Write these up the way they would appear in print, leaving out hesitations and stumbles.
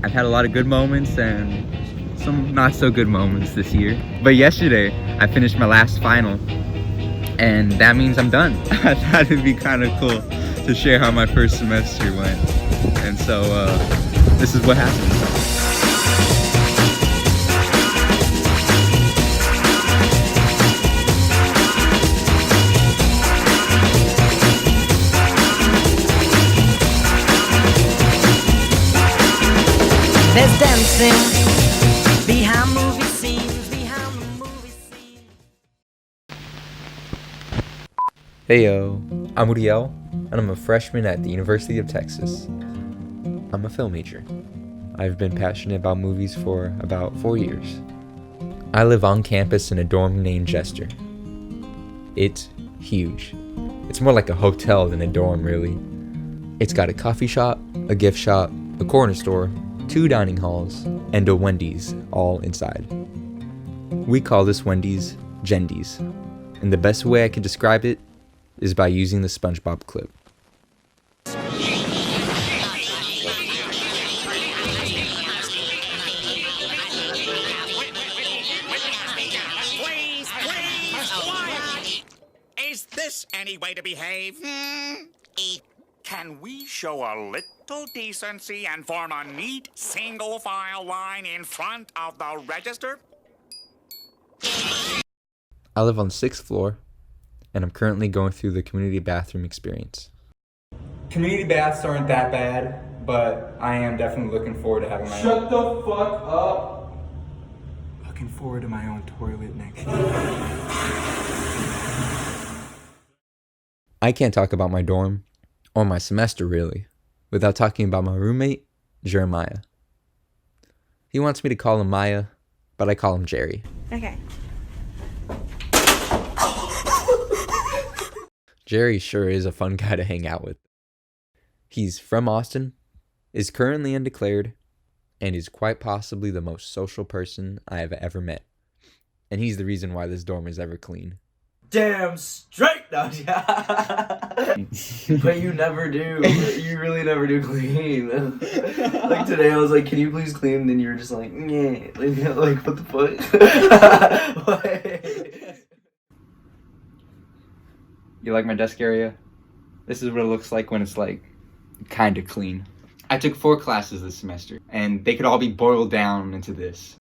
I've had a lot of good moments and some not so good moments this year. But yesterday, I finished my last final, and that means I'm done. I thought it'd be kind of cool to share how my first semester went. And so, this is what happened. There's dancing behind movie scenes, behind the movie scenes. Hey yo, I'm yall, and I'm a freshman at the University of Texas. I'm a film major. I've been passionate about movies for about 4 years. I live on campus in a dorm named Jester. It's huge. It's more like a hotel than a dorm, really. It's got a coffee shop, a gift shop, a corner store, 2 dining halls, and a Wendy's all inside. We call this Wendy's Gendy's, and the best way I could describe it is by using the SpongeBob clip. Is this any way to behave? Can we show a little decency and form a neat single file line in front of the register? I live on the 6th floor, and I'm currently going through the community bathroom experience. Community baths aren't that bad, but I am definitely looking forward to having my own. Shut the fuck up! Looking forward to my own toilet next year. I can't talk about my dorm, or my semester really, without talking about my roommate, Jeremiah. He wants me to call him Maya, but I call him Jerry. Okay. Jerry sure is a fun guy to hang out with. He's from Austin, is currently undeclared, and is quite possibly the most social person I have ever met. And he's the reason why this dorm is ever clean. Damn straight! No, but you never do. You really never do clean. Like today, I was like, "Can you please clean?" And then you were just like, "Yeah." Like what the fuck? You like my desk area? This is what it looks like when it's like kind of clean. I took 4 classes this semester, and they could all be boiled down into this.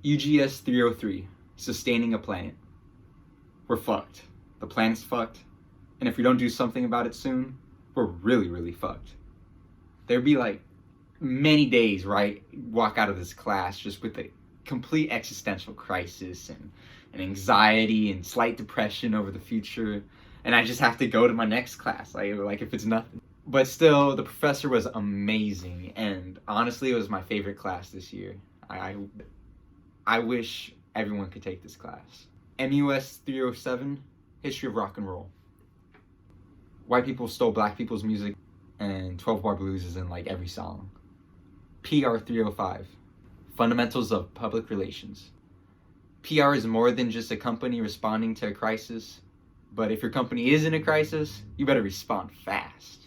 UGS 303, sustaining a planet. We're fucked. The planet's fucked. And if we don't do something about it soon, we're really, really fucked. There'd be like many days, right? Walk out of this class just with a complete existential crisis and anxiety and slight depression over the future. And I just have to go to my next class, like if it's nothing. But still, the professor was amazing. And honestly, it was my favorite class this year. I wish everyone could take this class. MUS 307, History of Rock and Roll. White people stole black people's music, and 12-bar blues is in like every song. PR 305, Fundamentals of Public Relations. PR is more than just a company responding to a crisis, but if your company is in a crisis, you better respond fast.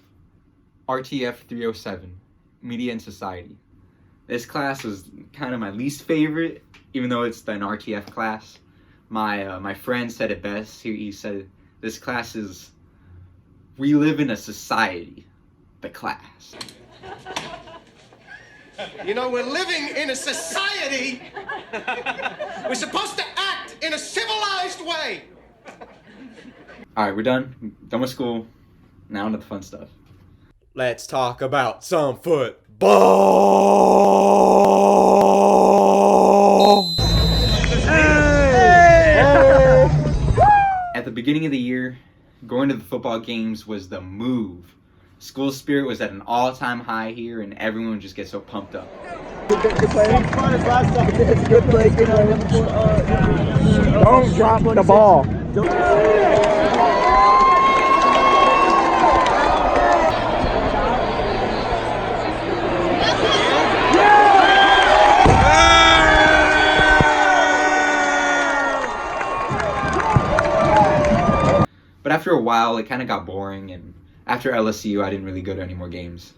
RTF 307, Media and Society. This class was kind of my least favorite, even though it's an RTF class. My friend said it best. He said, this class is, we live in a society, the class. You know, we're living in a society. We're supposed to act in a civilized way. All right, we're done. Done with school. Now into the fun stuff. Let's talk about some football. At the beginning of the year, going to the football games was the move. School spirit was at an all-time high here, and everyone would just get so pumped up. Don't drop the ball. But after a while, it kind of got boring, and After LSU, I didn't really go to any more games.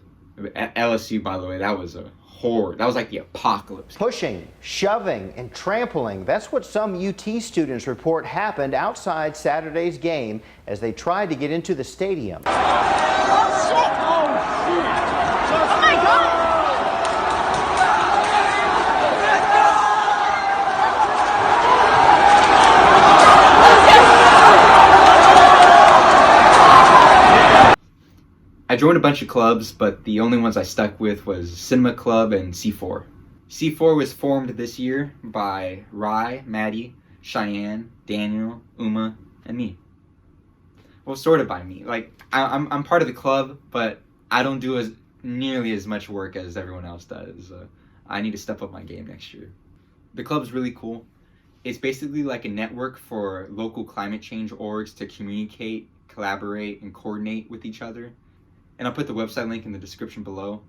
At LSU, by the way, that was a horror. That was like the apocalypse. Pushing, shoving, and trampling. That's what some UT students report happened outside Saturday's game as they tried to get into the stadium. I joined a bunch of clubs, but the only ones I stuck with was Cinema Club and C4. C4 was formed this year by Rye, Maddie, Cheyenne, Daniel, Uma, and me. Well, sort of by me. Like, I'm part of the club, but I don't do nearly as much work as everyone else does. I need to step up my game next year. The club's really cool. It's basically like a network for local climate change orgs to communicate, collaborate, and coordinate with each other. And I'll put the website link in the description below.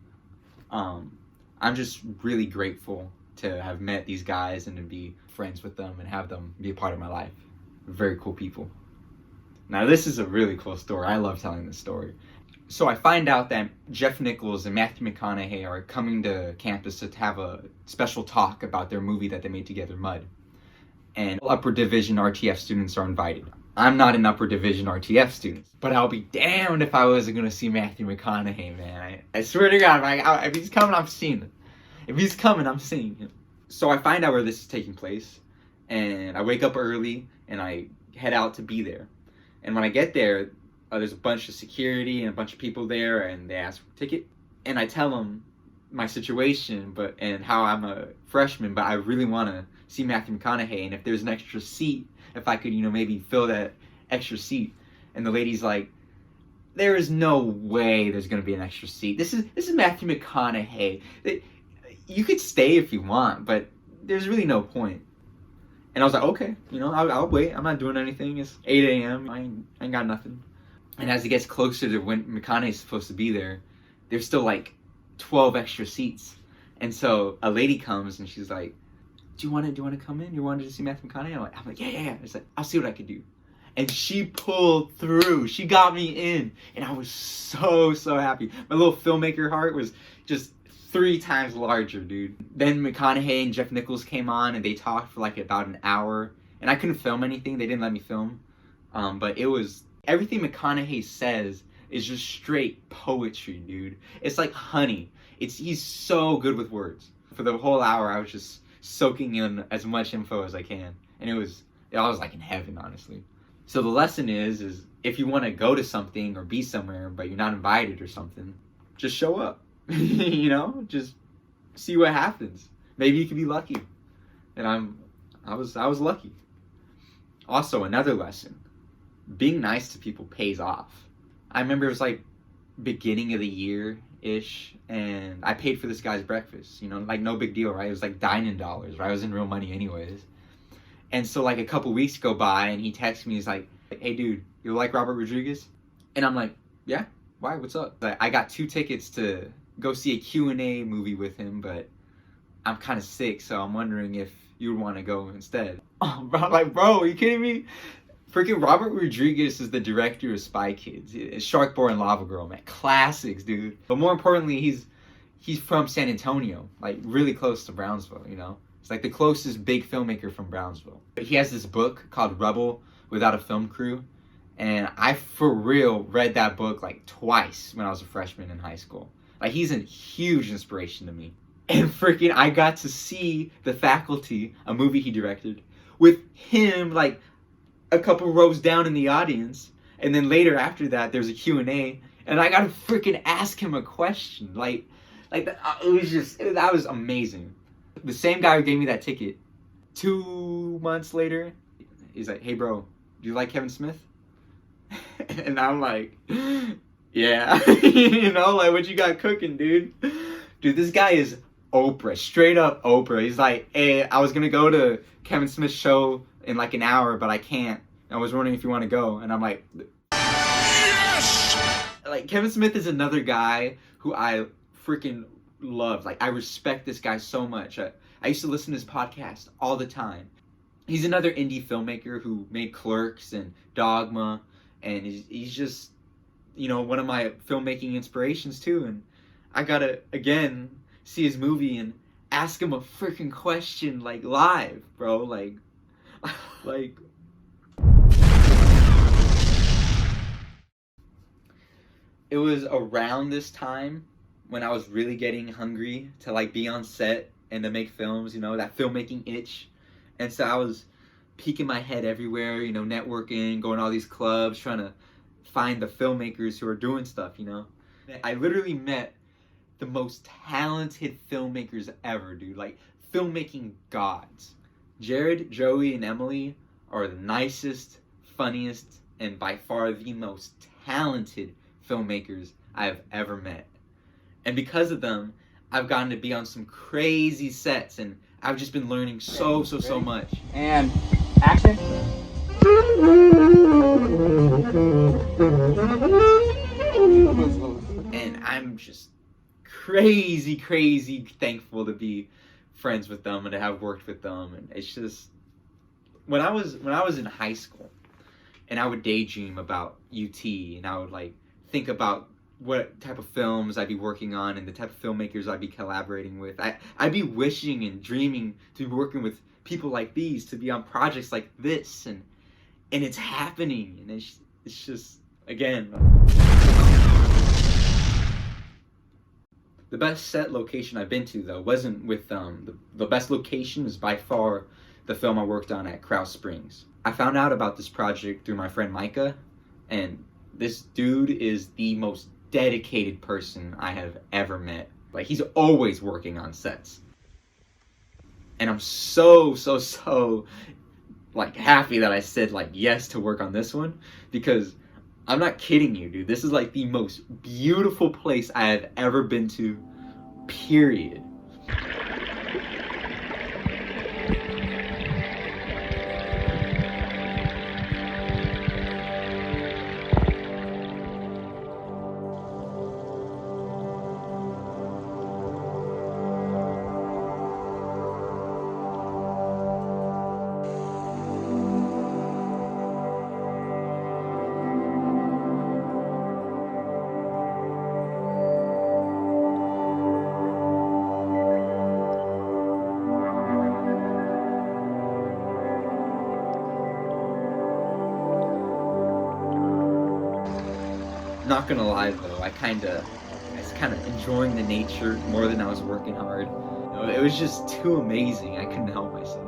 I'm just really grateful to have met these guys and to be friends with them and have them be a part of my life. Very cool people. Now this is a really cool story. I love telling this story. So I find out that Jeff Nichols and Matthew McConaughey are coming to campus to have a special talk about their movie that they made together, Mud. And upper division RTF students are invited. I'm not an upper division RTF student, but I'll be damned if I wasn't going to see Matthew McConaughey, man. I swear to God, if he's coming, I'm seeing him. If he's coming, I'm seeing him. So I find out where this is taking place, and I wake up early, and I head out to be there. And when I get there, there's a bunch of security and a bunch of people there, and they ask for a ticket. And I tell them my situation and how I'm a freshman, but I really want to see Matthew McConaughey, and if there's an extra seat, if I could, maybe fill that extra seat. And the lady's like, there is no way there's going to be an extra seat. This is Matthew McConaughey. You could stay if you want, but there's really no point. And I was like, okay, I'll wait. I'm not doing anything. It's 8 a.m. I ain't got nothing. And as it gets closer to when McConaughey's supposed to be there, there's still like 12 extra seats. And so a lady comes and she's like, do you want to come in? You wanted to see Matthew McConaughey? I'm like, yeah. It's like, I'll see what I can do. And she pulled through. She got me in. And I was so happy. My little filmmaker heart was just 3 times larger, dude. Then McConaughey and Jeff Nichols came on and they talked for like about an hour. And I couldn't film anything. They didn't let me film. But it was, everything McConaughey says is just straight poetry, dude. It's like honey. He's so good with words. For the whole hour, I was just soaking in as much info as I can. And I was like in heaven, honestly. So the lesson is if you want to go to something or be somewhere, but you're not invited or something, just show up. Just see what happens. Maybe you could be lucky. And I was lucky. Also, another lesson, being nice to people pays off. I remember it was like beginning of the year-ish, and I paid for this guy's breakfast, like no big deal, right? It was like dining dollars, right? I was in real money anyways. And so like a couple weeks go by and he texts me, he's like, hey dude, you like Robert Rodriguez? And I'm like, yeah, why, what's up? Like, I got 2 tickets to go see a Q&A movie with him, but I'm kind of sick, so I'm wondering if you would want to go instead. Oh, bro, are you kidding me? Freaking Robert Rodriguez is the director of Spy Kids. Shark Boy and Lava Girl, man. Classics, dude. But more importantly, he's from San Antonio, like really close to Brownsville, It's like the closest big filmmaker from Brownsville. But he has this book called Rebel Without a Film Crew. And I, for real, read that book like twice when I was a freshman in high school. Like, he's a huge inspiration to me. And freaking, I got to see The Faculty, a movie he directed, with him, like, a couple rows down in the audience. And then later after that, there's a Q&A. And I got to freaking ask him a question. That was amazing. The same guy who gave me that ticket, 2 months later, he's like, hey, bro, do you like Kevin Smith? And I'm like, yeah. Like, what you got cooking, dude? Dude, this guy is Oprah, straight up Oprah. He's like, hey, I was going to go to Kevin Smith's show in like an hour, but I can't. I was wondering if you want to go. And I'm like, yes! Like, Kevin Smith is another guy who I freaking love. Like, I respect this guy so much. I used to listen to his podcast all the time. He's another indie filmmaker who made Clerks and Dogma. And he's one of my filmmaking inspirations too, and I gotta again see his movie and ask him a freaking question like live, bro. Like it was around this time when I was really getting hungry to like be on set and to make films, that filmmaking itch. And so I was peeking my head everywhere, networking, going to all these clubs, trying to find the filmmakers who are doing stuff, I literally met the most talented filmmakers ever, dude. Like, filmmaking gods. Jared, Joey, and Emily are the nicest, funniest, and by far the most talented filmmakers I have ever met. And because of them, I've gotten to be on some crazy sets, and I've just been learning so much. And action. And I'm just crazy thankful to be friends with them and to have worked with them. And it's just, when I was in high school and I would daydream about UT, and I would like think about what type of films I'd be working on and the type of filmmakers I'd be collaborating with. I'd be wishing and dreaming to be working with people like these, to be on projects like this, and it's happening, and it's just, again, the best set location I've been to though wasn't with the best location was by far the film I worked on at Krause Springs. I found out about this project through my friend Micah, and this dude is the most dedicated person I have ever met. Like, he's always working on sets. And I'm so like happy that I said like yes to work on this one, because I'm not kidding you, dude. This is like the most beautiful place I have ever been to, period. Not gonna lie though, I was kind of enjoying the nature more than I was working hard. It was just too amazing. I couldn't help myself.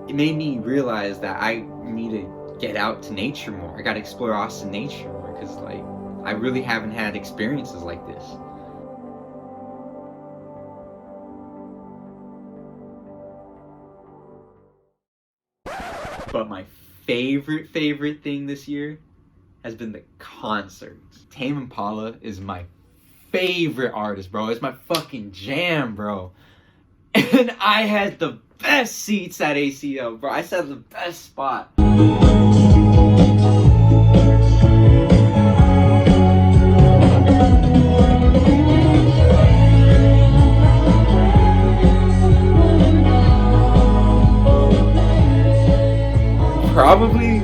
It made me realize that I need to get out to nature more. I gotta explore Austin nature more, because like I really haven't had experiences like this. But my favorite thing this year has been the concerts. Tame Impala is my favorite artist, bro. It's my fucking jam, bro. And I had the best seats at ACO, bro. I sat in the best spot. Probably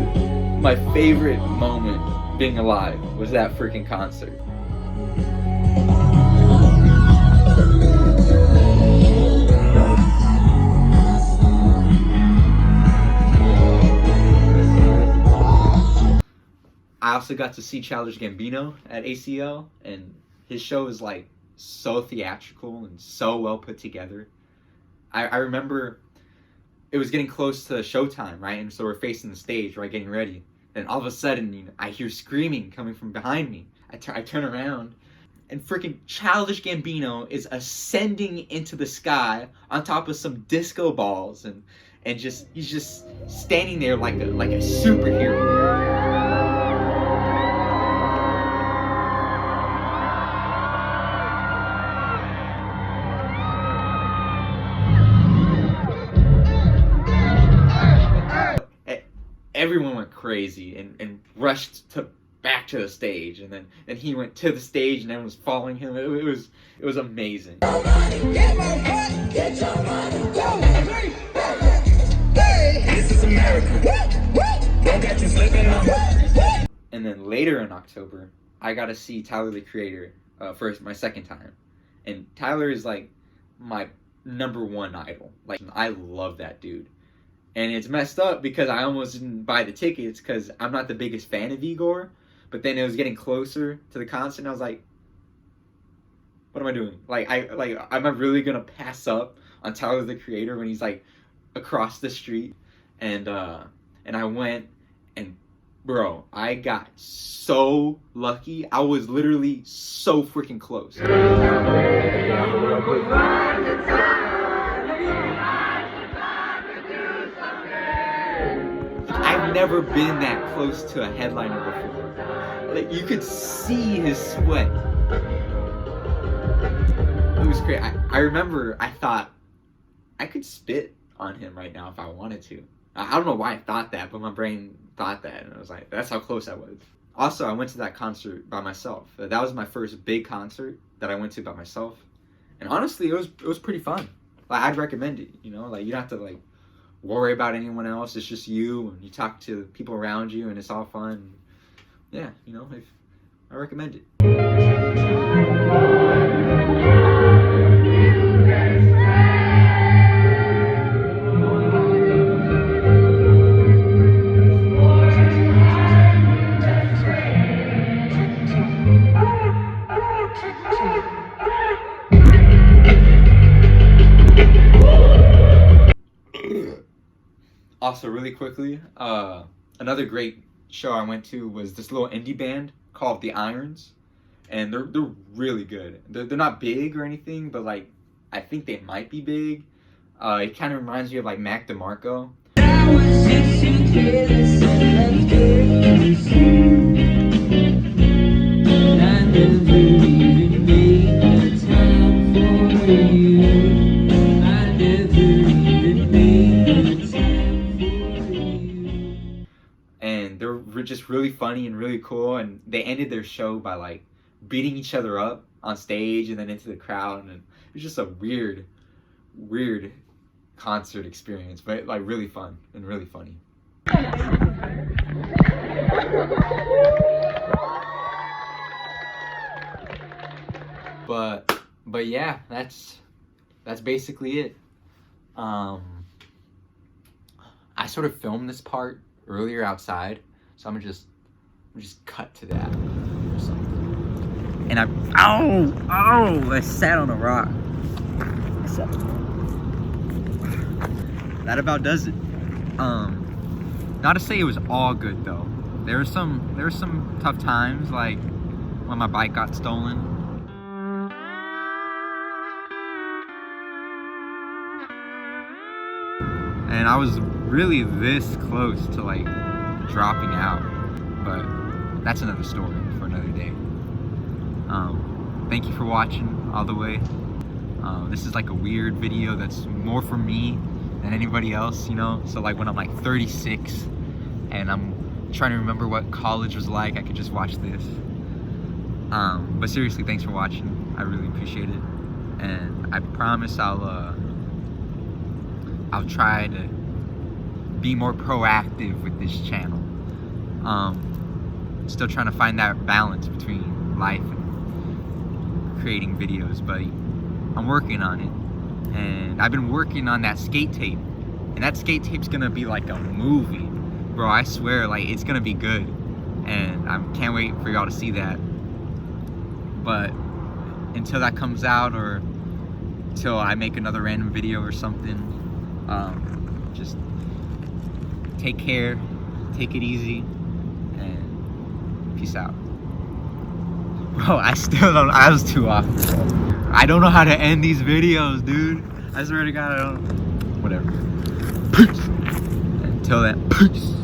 my favorite moment being alive was that freaking concert. I also got to see Childish Gambino at ACL, and his show is like so theatrical and so well put together. I remember it was getting close to showtime, right? And so we're facing the stage, right, getting ready. And all of a sudden, I hear screaming coming from behind me. I turn around, and freaking Childish Gambino is ascending into the sky on top of some disco balls, and he's just standing there like a superhero. Everyone went crazy and rushed back to the stage, and then he went to the stage and everyone was following him. It was amazing. And then later in October, I got to see Tyler the Creator for my second time. And Tyler is like my #1 idol. Like, I love that dude. And it's messed up because I almost didn't buy the tickets because I'm not the biggest fan of Igor. But then it was getting closer to the concert and I was like, what am I doing? Am I really gonna pass up on Tyler the Creator when he's like across the street? And I went, and bro, I got so lucky. I was literally so freaking close. I've never been that close to a headliner before. Like, you could see his sweat. It was great. I remember I thought I could spit on him right now if I wanted to. I don't know why I thought that, but my brain thought that, and I was like, that's how close I was. Also, I went to that concert by myself. That was my first big concert that I went to by myself, and honestly, it was pretty fun. Like, I'd recommend it. You know, like, you don't have to like worry about anyone else. It's just you, and you talk to people around you, and it's all fun. Yeah, you know, I recommend it. Also, really quickly, another great show I went to was this little indie band called The Irons, and they're really good. They're not big or anything, but like I think they might be big. It kind of reminds me of like Mac DeMarco. And they're just really funny and really cool, and they ended their show by like beating each other up on stage and then into the crowd, and it was just a weird concert experience, but like really fun and really funny. But yeah, that's basically it. I sort of filmed this part earlier outside, so I'm gonna just cut to that or something. And I sat on a rock. That about does it. Not to say it was all good though. There were some tough times, like when my bike got stolen. And I was really this close to like dropping out, but that's another story for another day. Thank you for watching all the way. This is like a weird video that's more for me than anybody else, you know? So like when I'm like 36 and I'm trying to remember what college was like, I could just watch this. But seriously, thanks for watching. I really appreciate it. And I promise I'll try to be more proactive with this channel. Still trying to find that balance between life and creating videos, but I'm working on it. And I've been working on that skate tape, and that skate tape's gonna be like a movie, bro. I swear, like, it's gonna be good, and I can't wait for y'all to see that. But until that comes out, or until I make another random video or something, just take care, take it easy, and peace out. Bro, I was too off. I don't know how to end these videos, dude. I swear to God, I don't. Whatever. Peace. Until then, peace.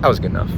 That was good enough.